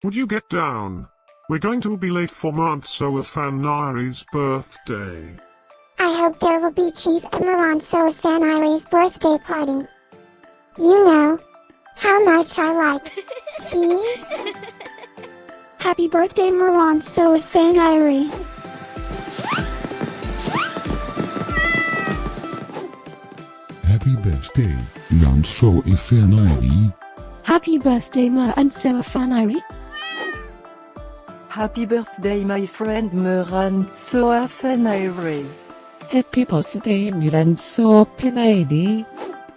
Would you get down? We're going to be late for Mirantsoa Faniry's birthday. I hope there will be cheese at Mirantsoa Faniry's birthday party. You know how much I like cheese. Happy birthday, Mirantsoa Faniry. Happy birthday, Mirantsoa Faniry. Happy birthday, Mirantsoa Faniry. Happy birthday, my friend Mirantsoa Faniry. Happy birthday, Mirantsoa Faniry.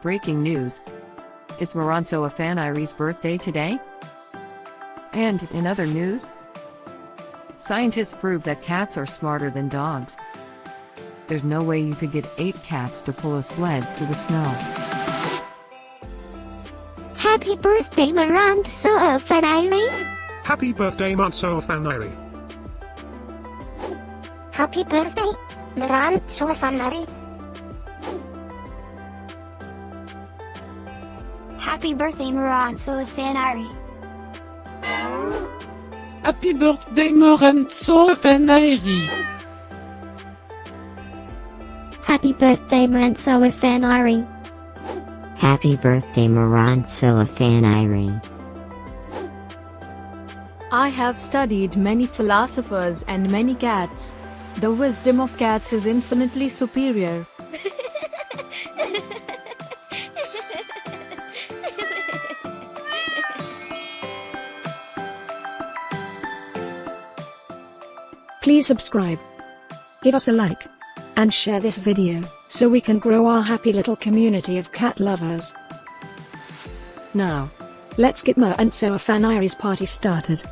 Breaking news. It's Mirantsoa Faniry's birthday today? And in other news, scientists prove that cats are smarter than dogs. There's no way you could get 8 cats to pull a sled through the snow. Happy birthday, Mirantsoa Faniry. Happy birthday, Mirantsoa Faniry. Happy birthday, Mirantsoa Faniry. Happy birthday, Mirantsoa Faniry. Happy birthday, Mirantsoa Faniry. Happy birthday, Mirantsoa Faniry. Happy birthday, Mirantsoa Faniry. I have studied many philosophers and many cats. The wisdom of cats is infinitely superior. Please subscribe, give us a like, and share this video, so we can grow our happy little community of cat lovers. Now, let's get Mirantsoa Faniry's party started.